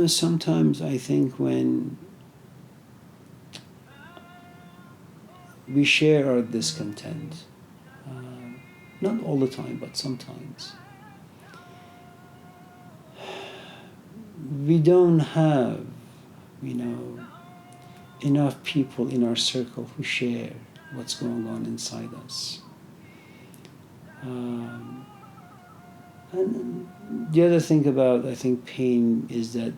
Sometimes I think when we share our discontent, not all the time, but sometimes, we don't have, you know, enough people in our circle who share what's going on inside us. And the other thing about, I think, pain is that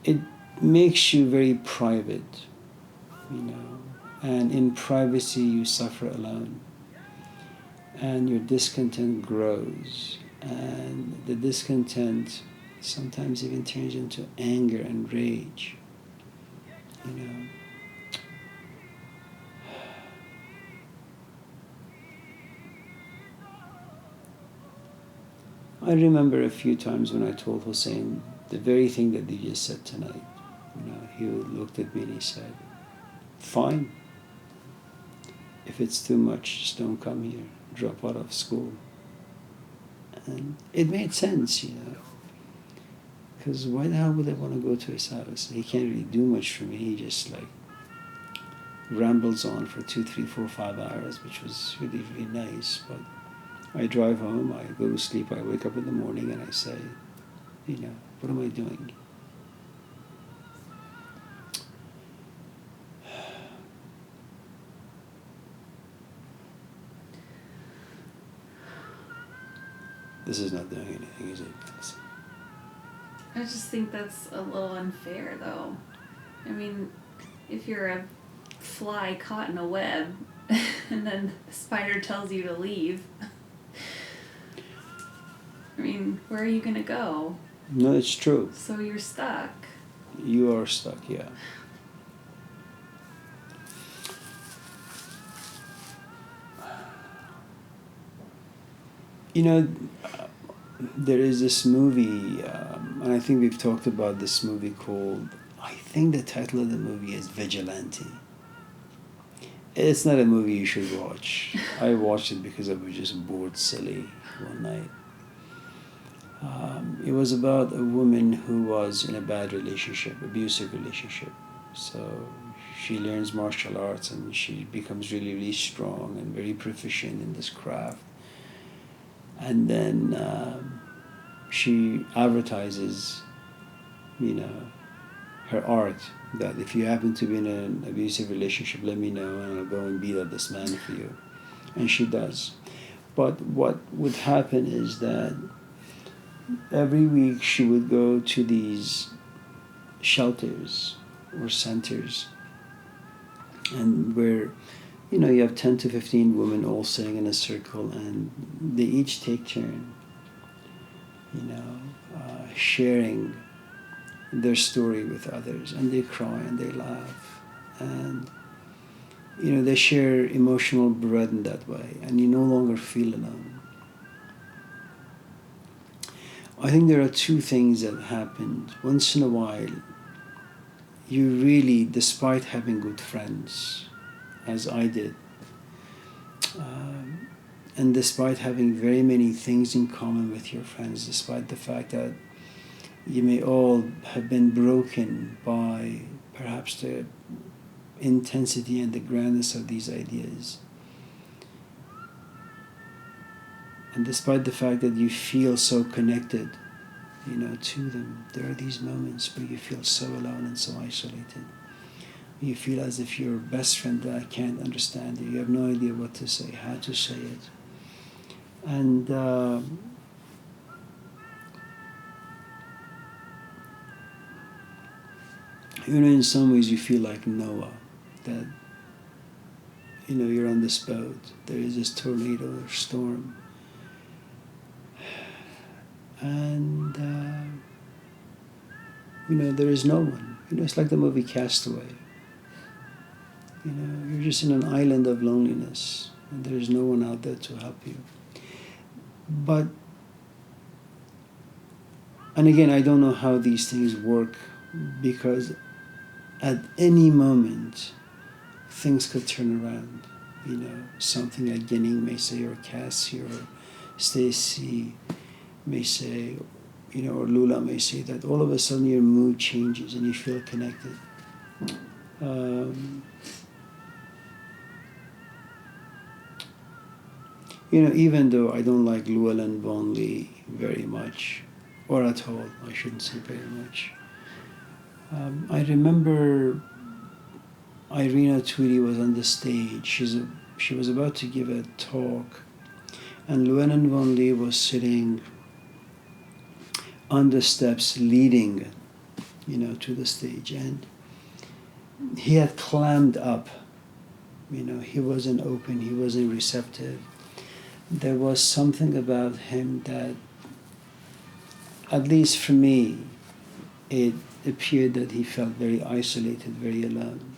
it makes you very private, and in privacy you suffer alone, and your discontent grows, and the discontent sometimes even turns into anger and rage. I remember a few times when I told Hussein the very thing that you just said tonight. He looked at me and he said, "Fine. If it's too much, just don't come here. Drop out of school." And it made sense, because why the hell would I want to go to his house? He can't really do much for me. He just rambles on for 2, 3, 4, 5 hours, which was really, really nice. But I drive home, I go to sleep, I wake up in the morning and I say, what am I doing? This is not doing anything, is it? I just think that's a little unfair, though. I mean, if you're a fly caught in a web and then the spider tells you to leave, I mean, where are you going to go? No, it's true. So you're stuck. You are stuck, yeah. There is this movie, and I think we've talked about this movie called, I think the title of the movie is Vigilante. It's not a movie you should watch. I watched it because I was just bored silly one night. It was about a woman who was in a bad relationship, abusive relationship. So she learns martial arts and she becomes really, really strong and very proficient in this craft. And then she advertises, her art, that if you happen to be in an abusive relationship, let me know and I'll go and beat up this man for you. And she does. But what would happen is that every week she would go to these shelters or centers, and where you have 10 to 15 women all sitting in a circle, and they each take turn sharing their story with others, and they cry and they laugh, and they share emotional burden that way, and you no longer feel alone. I think there are two things that happened. Once in a while, you really, despite having good friends, as I did, and despite having very many things in common with your friends, despite the fact that you may all have been broken by perhaps the intensity and the grandness of these ideas, and despite the fact that you feel so connected, to them, there are these moments where you feel so alone and so isolated. You feel as if your best friend can't understand you. You have no idea what to say, how to say it. And in some ways you feel like Noah, that you're on this boat, there is this tornado or storm, and there is no one. It's like the movie Castaway. You're just in an island of loneliness, and there is no one out there to help you. But, and again, I don't know how these things work, because at any moment things could turn around. Something like Genning may say, or Cassie, or Stacy, may say, or Lula may say, that all of a sudden your mood changes and you feel connected. Even though I don't like Llewellyn Vonley very much, or at all, I shouldn't say very much. I remember Irina Tweedy was on the stage. She was about to give a talk, and Llewellyn Vonley was sitting on the steps leading, to the stage, and he had clammed up. He wasn't open, he wasn't receptive. There was something about him that, at least for me, it appeared that he felt very isolated, very alone.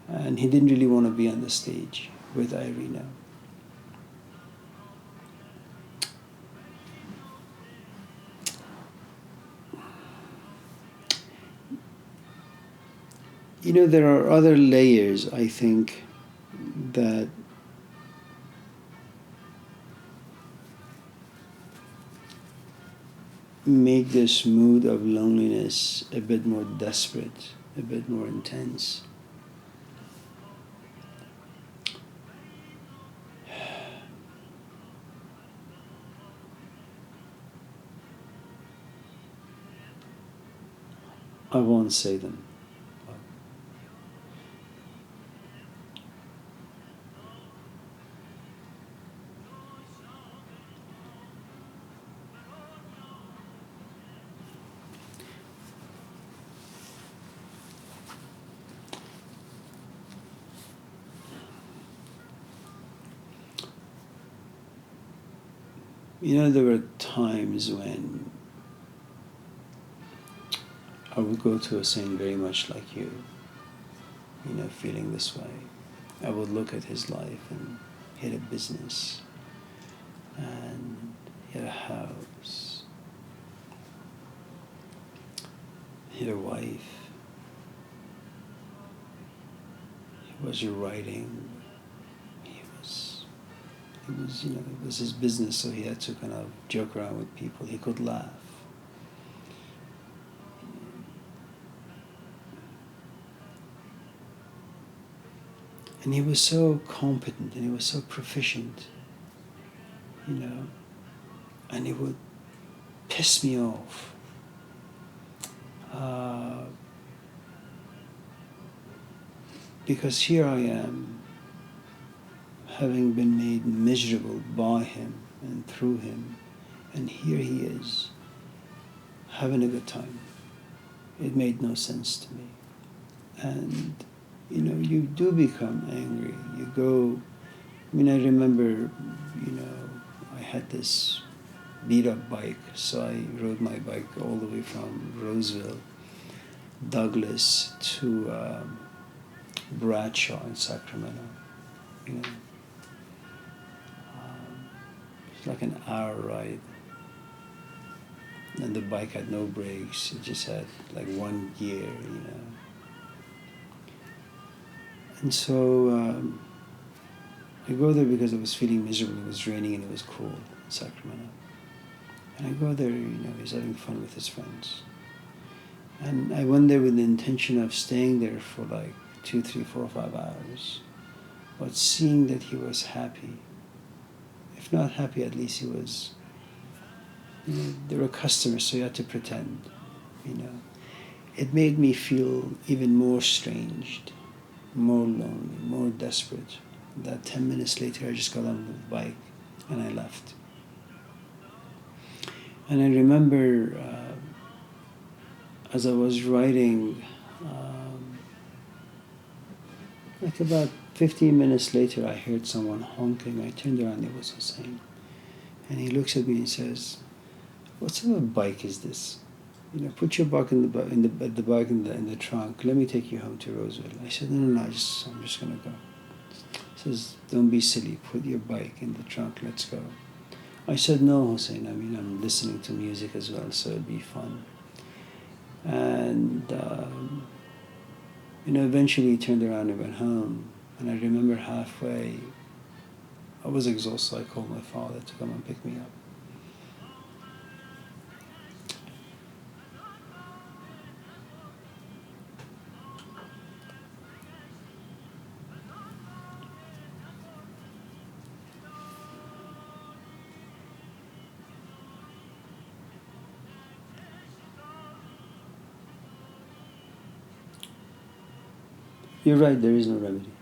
And he didn't really want to be on the stage with Irina. There are other layers, I think, that make this mood of loneliness a bit more desperate, a bit more intense. I won't say them. There were times when I would go to a scene very much like you, feeling this way. I would look at his life, and he had a business, and he had a house, he had a wife, he was writing, it was his business, so he had to kind of joke around with people. He could laugh. And he was so competent, and he was so proficient, and it would piss me off. Because here I am, having been made miserable by him and through him, and here he is, having a good time. It made no sense to me. And, you do become angry. You go, I remember, I had this beat-up bike, so I rode my bike all the way from Roseville, Douglas, to Bradshaw in Sacramento, It's like an hour ride. And the bike had no brakes. It just had like one gear, And so I go there because I was feeling miserable. It was raining and it was cold in Sacramento. And I go there, he's having fun with his friends. And I went there with the intention of staying there for like 2, 3, 4, 5 hours. But seeing that he was happy, if not happy, at least he was, there were customers, so you had to pretend, It made me feel even more estranged, more lonely, more desperate. That 10 minutes later, I just got on the bike and I left. And I remember as I was riding, like about 15 minutes later, I heard someone honking. I turned around, it was Hussein. And he looks at me and says, "What sort of bike is this? Put your bike in the trunk. Let me take you home to Roseville." I said, No, I'm just gonna go. He says, "Don't be silly. Put your bike in the trunk. Let's go." I said, "No, Hussein. I'm listening to music as well, so it'd be fun." And eventually he turned around and went home. And I remember halfway, I was exhausted. I called my father to come and pick me up. You're right, there is no remedy.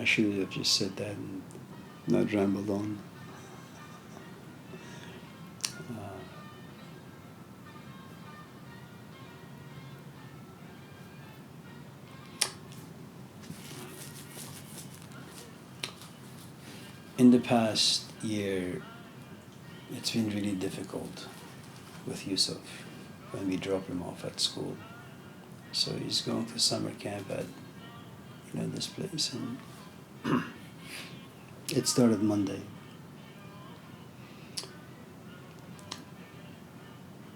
I should have just said that and not rambled on. Uh, in the past year, it's been really difficult with Yusuf when we drop him off at school. So he's going to summer camp at this place, and it started Monday.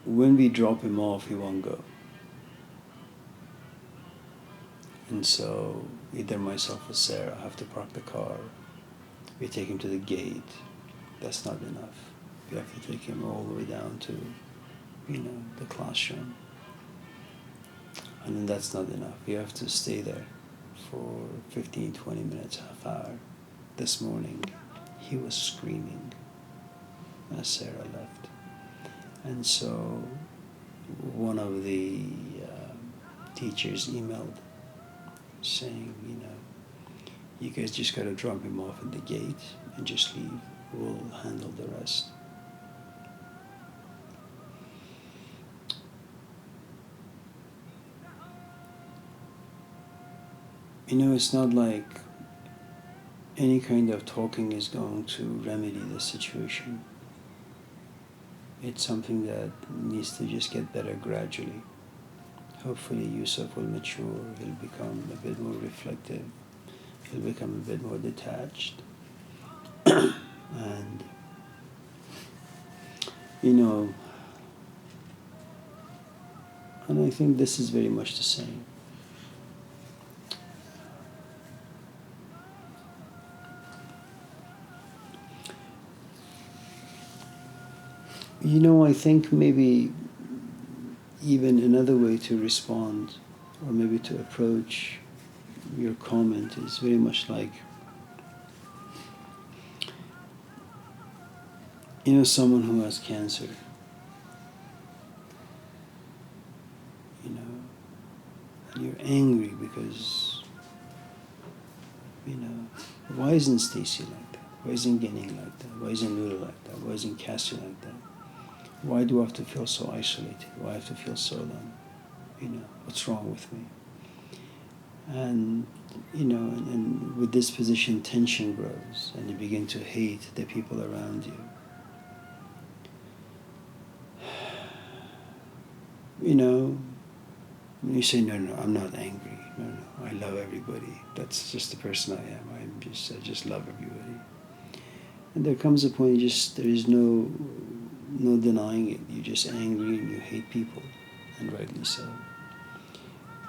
When we drop him off, he won't go. And so either myself or Sarah have to park the car. We take him to the gate. That's not enough. We have to take him all the way down to, the classroom. And then that's not enough. We have to stay there for 15, 20 minutes, half hour. This morning, he was screaming as Sarah left. And so one of the teachers emailed saying, you guys just got to drop him off at the gate and just leave. We'll handle the rest. It's not like any kind of talking is going to remedy the situation. It's something that needs to just get better gradually. Hopefully Yusuf will mature, he'll become a bit more reflective, he'll become a bit more detached. And, and I think this is very much the same. I think maybe even another way to respond or maybe to approach your comment is very much like, someone who has cancer, and you're angry because, why isn't Stacy like that? Why isn't Genning like that? Why isn't Lula like that? Why isn't Cassie like that? Why do I have to feel so isolated? Why do I have to feel so alone? What's wrong with me? And, and with this position, tension grows, and you begin to hate the people around you. When you say, no, I'm not angry. No, I love everybody. That's just the person I am. I just love everybody. And there comes a point there is no denying it. You're just angry and you hate people, and rightly so.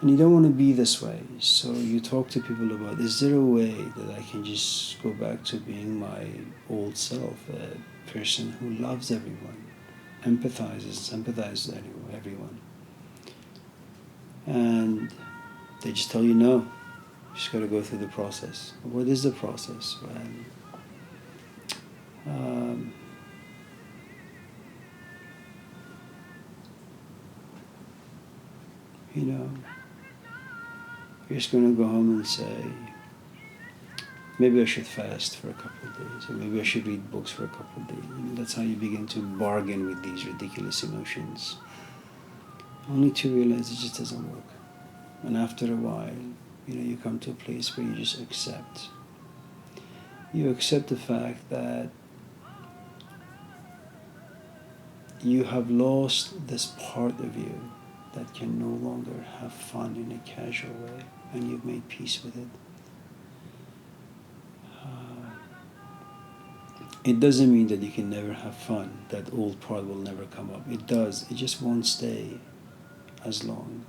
And you don't want to be this way. So you talk to people about, is there a way that I can just go back to being my old self, a person who loves everyone, sympathizes with everyone. And they just tell you no. You just got to go through the process. What is the process? You're just going to go home and say, maybe I should fast for a couple of days, or maybe I should read books for a couple of days. That's how you begin to bargain with these ridiculous emotions, only to realize it just doesn't work. And after a while, you come to a place where you just accept. You accept the fact that you have lost this part of you that can no longer have fun in a casual way, and you've made peace with it. It doesn't mean that you can never have fun, that old part will never come up. It does, it just won't stay as long.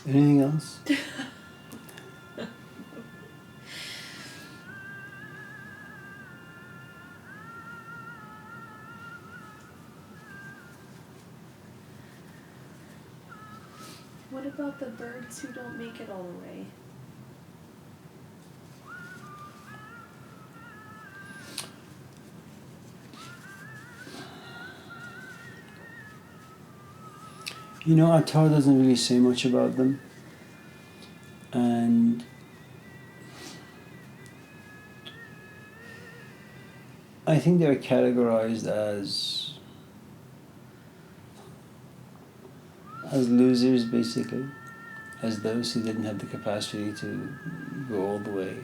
Anything else? What about the birds who don't make it all the way? You know, our Torah doesn't really say much about them. And I think they're categorized as losers, basically, as those who didn't have the capacity to go all the way.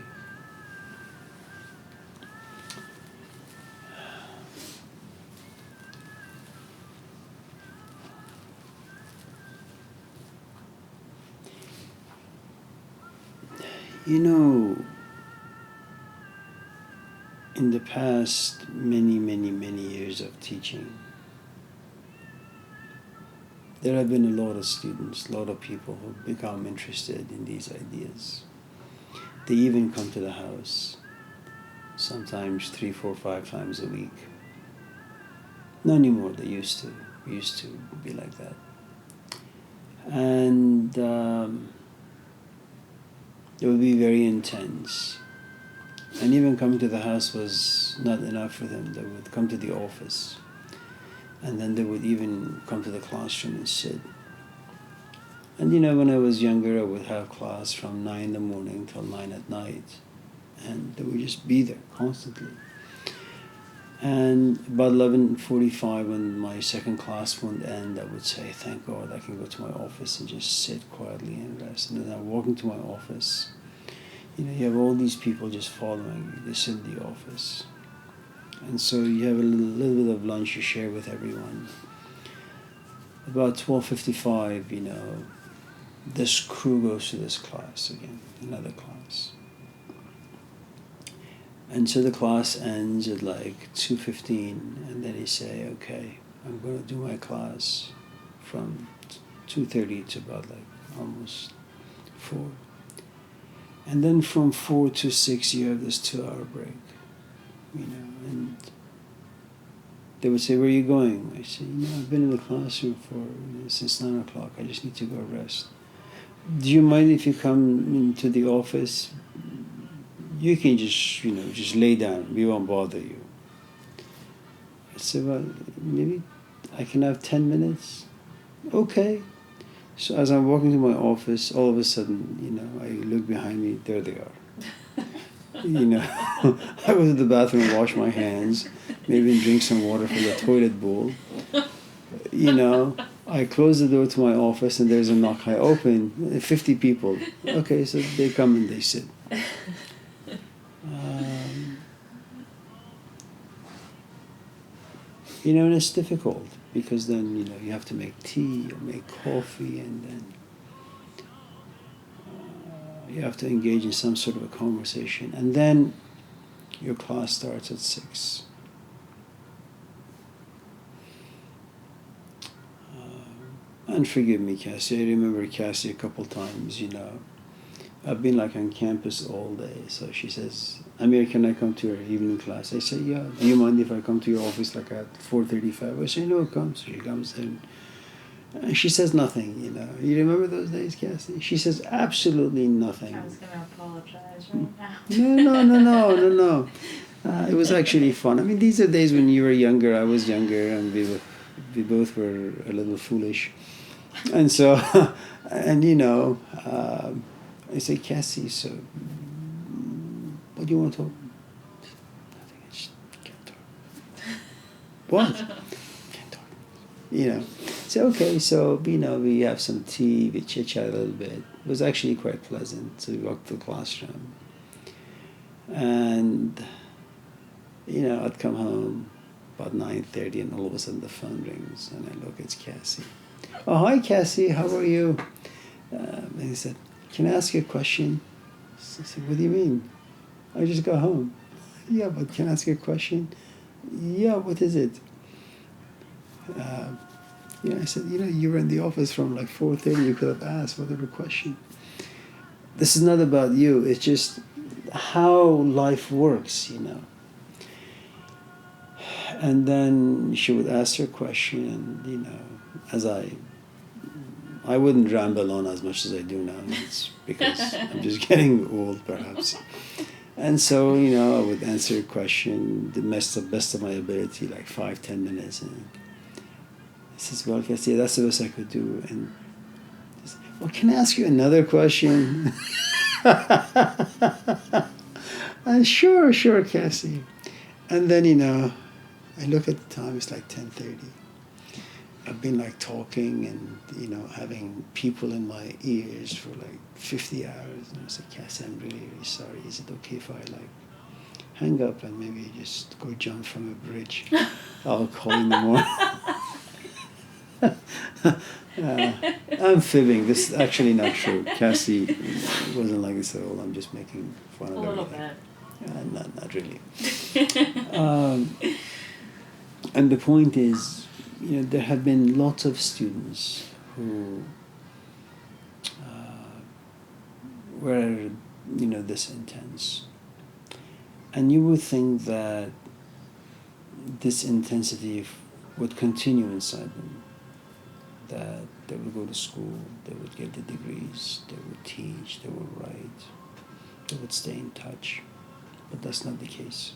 You know, in the past many years of teaching, there have been a lot of students, a lot of people who become interested in these ideas. They even come to the house, sometimes 3, 4, 5 times a week. Not anymore, they used to. We used to be like that. And it would be very intense. And even coming to the house was not enough for them. They would come to the office. And then they would even come to the classroom and sit. And you know, when I was younger, I would have class from 9 in the morning till 9 at night. And they would just be there constantly. And about 11:45, when my second class would end, I would say, thank God I can go to my office and just sit quietly and rest. And then I walk into my office. You know, you have all these people just following you. They sit in the office. And so you have a little bit of lunch you share with everyone. About 12:55, you know, this crew goes to this class again, another class. And so the class ends at like 2:15, and then they say, okay, I'm going to do my class from 2:30 to about like almost 4. And then from 4 to 6, you have this 2-hour break, you know, and they would say, where are you going? I say, you know, I've been in the classroom since 9 o'clock. I just need to go rest. Do you mind if you come into the office? You can just, you know, just lay down. We won't bother you. I said, well, maybe I can have 10 minutes. Okay. So as I'm walking to my office, all of a sudden, you know, I look behind me, there they are. You know, I go to the bathroom, wash my hands, maybe drink some water from the toilet bowl. You know, I close the door to my office and there's a knock. I open, 50 people. Okay, so they come and they sit. You know, and it's difficult because then, you know, you have to make tea or make coffee, and then you have to engage in some sort of a conversation. And then your class starts at 6. And forgive me, Cassie, I remember Cassie a couple times, you know. I've been like on campus all day. So she says, Amir, can I come to your evening class? I say, yeah. Do you mind if I come to your office like at 4:35? I say, no, come. So she comes in. And she says nothing, you know. You remember those days, Cassie? She says absolutely nothing. I was going to apologize right now. No. It was actually fun. I mean, these are days when you were younger, I was younger, and we both were a little foolish. And so, and you know, I say, Cassie, so what do you want to talk? Nothing, I just can't talk. What? Can't talk. You know. So okay, so you know, we have some tea, we chit chat a little bit. It was actually quite pleasant. So we walked to the classroom. And you know, I'd come home about 9:30 and all of a sudden the phone rings and I look, it's Cassie. Oh, hi Cassie, how are you? And he said, can I ask you a question? I said, what do you mean? I just got home. Yeah, but can I ask you a question? Yeah, what is it? Yeah, I said, you were in the office from like 4:30. You could have asked whatever question. This is not about you. It's just how life works, And then she would ask her question, as I wouldn't ramble on as much as I do now. It's because I'm just getting old, perhaps. And so, I would answer a question the best of my ability, like 5-10 minutes. And I says, well, Cassie, that's the best I could do. And he says, well, can I ask you another question? Sure, Cassie. And then, I look at the time, it's like 10:30. I've been like talking and, having people in my ears for like 50 hours. And I said, Cassie, I'm really, really sorry. Is it okay if I like hang up and maybe just go jump from a bridge? I'll call in the morning. I'm fibbing. This is actually not true. Cassie wasn't like this at all. I'm just making fun of everything. A little bit. Not really. And the point is, there have been lots of students who were, this intense. And you would think that this intensity would continue inside them, that they would go to school, they would get the degrees, they would teach, they would write, they would stay in touch. But that's not the case.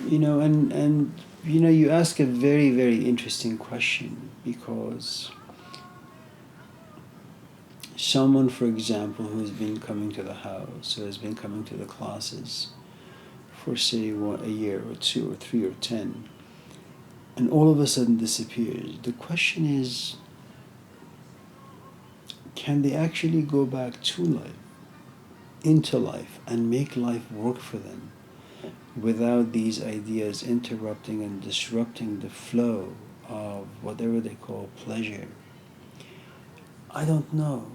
And you ask a very, very interesting question, because someone, for example, who has been coming to the house, who has been coming to the classes for, say, a year or 2 or 3 or 10, and all of a sudden disappears. The question is, can they actually go back to life, into life, and make life work for them without these ideas interrupting and disrupting the flow of whatever they call pleasure? I don't know.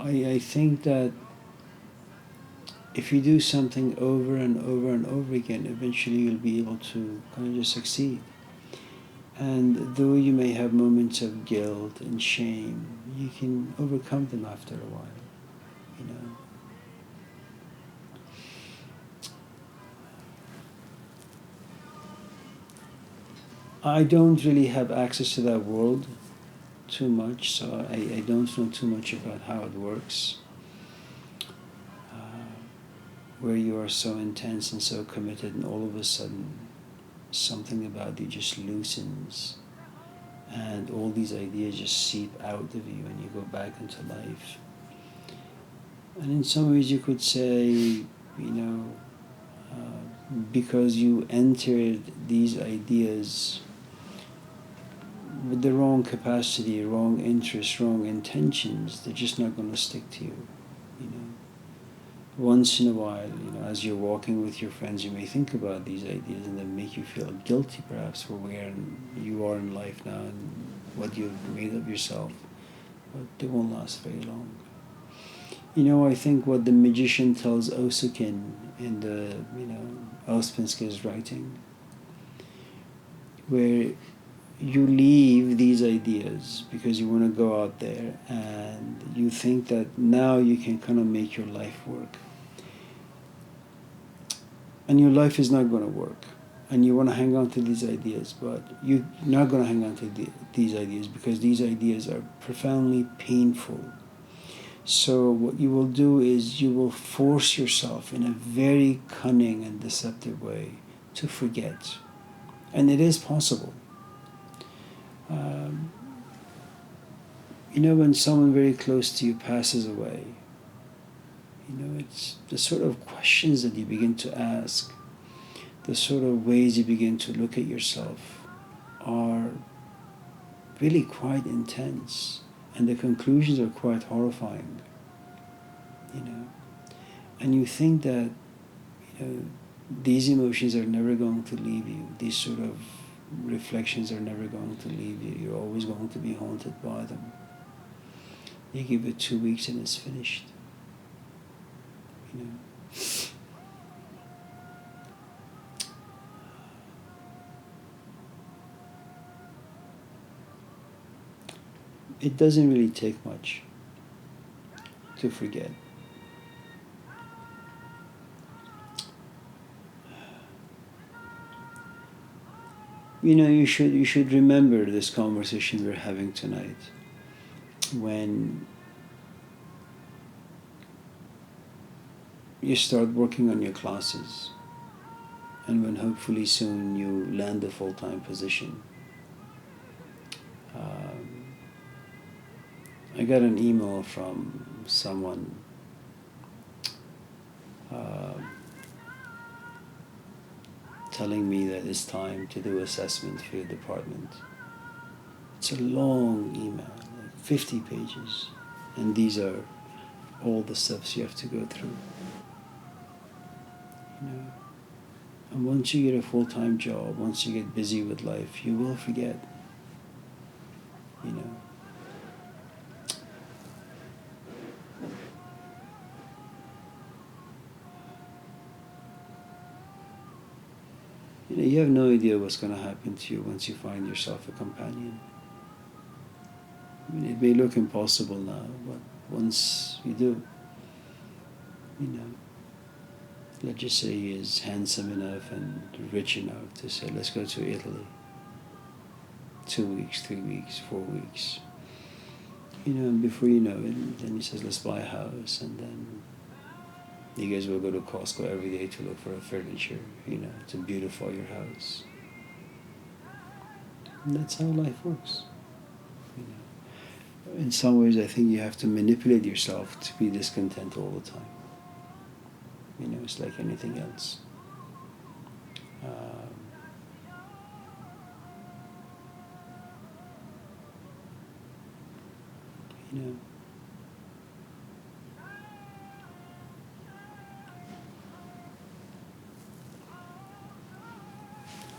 I think that if you do something over and over and over again, eventually you'll be able to kind of just succeed. And though you may have moments of guilt and shame, you can overcome them after a while, I don't really have access to that world too much, so I don't know too much about how it works. Where you are so intense and so committed, and all of a sudden something about you just loosens, and all these ideas just seep out of you, and you go back into life. And in some ways you could say, because you entered these ideas with the wrong capacity, wrong interests, wrong intentions, they're just not going to stick to you. Once in a while, as you're walking with your friends, you may think about these ideas and they make you feel guilty, perhaps, for where you are in life now and what you've made of yourself. But they won't last very long. I think what the magician tells Osukin in the, Auspensky's writing, where you leave these ideas because you want to go out there and you think that now you can kind of make your life work. And your life is not going to work. And you want to hang on to these ideas, but you're not going to hang on to these ideas because these ideas are profoundly painful. So what you will do is you will force yourself in a very cunning and deceptive way to forget. And it is possible. When someone very close to you passes away, it's the sort of questions that you begin to ask, the sort of ways you begin to look at yourself are really quite intense, and the conclusions are quite horrifying. And you think that, these emotions are never going to leave you. These sort of reflections are never going to leave you. You're always going to be haunted by them. You give it 2 weeks and it's finished. You know. It doesn't really take much to forget. You know, you should remember this conversation we're having tonight. When you start working on your classes, and when hopefully soon you land a full-time position. I got an email from someone telling me that it's time to do assessment for your department. It's a long email, like 50 pages, and these are all the steps you have to go through. You know, and once you get a full-time job, once you get busy with life, you will forget. You know. You know, you have no idea what's going to happen to you once you find yourself a companion. I mean, it may look impossible now, but once you do, you know, let's just say he is handsome enough and rich enough to say, let's go to Italy. 2 weeks, 3 weeks, 4 weeks. You know, and before you know it, then he says, let's buy a house, and then you guys will go to Costco every day to look for a furniture, you know, to beautify your house. And that's how life works. You know. In some ways, I think you have to manipulate yourself to be discontent all the time. You know, it's like anything else. You know.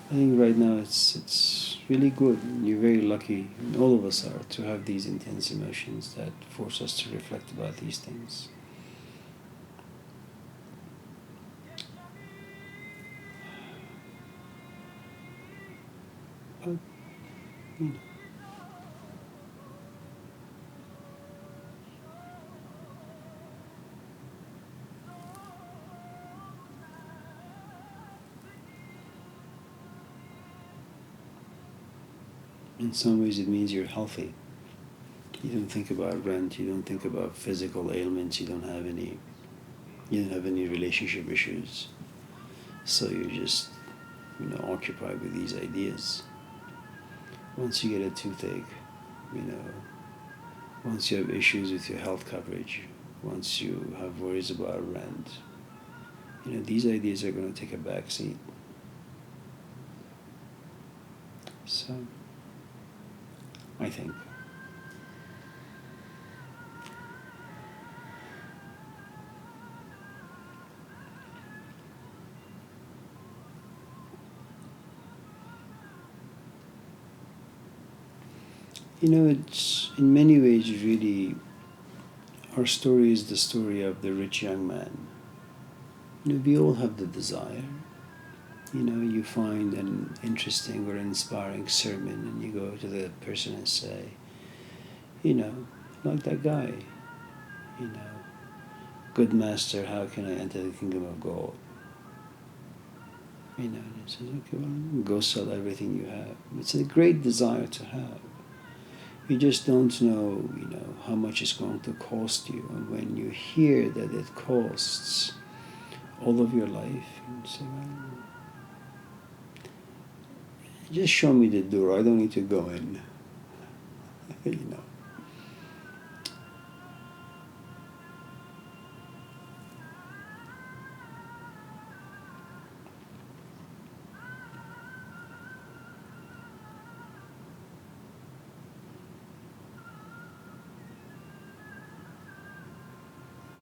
I think right now it's really good. You're very lucky, and all of us are, to have these intense emotions that force us to reflect about these things. But, you know. In some ways, it means you're healthy. You don't think about rent. You don't think about physical ailments. You don't have any relationship issues. So you're just, you know, occupied with these ideas. Once you get a toothache, you know, once you have issues with your health coverage, once you have worries about rent, you know, these ideas are going to take a back seat. So, I think. You know, it's in many ways really, our story is the story of the rich young man. You know, we all have the desire. You know, you find an interesting or inspiring sermon and you go to the person and say, you know, like that guy, you know, good master, how can I enter the kingdom of God? You know, and he says, okay, well, go sell everything you have. It's a great desire to have. You just don't know, you know, how much it's going to cost you. And when you hear that it costs all of your life, you say, well, just show me the door. I don't need to go in. You know.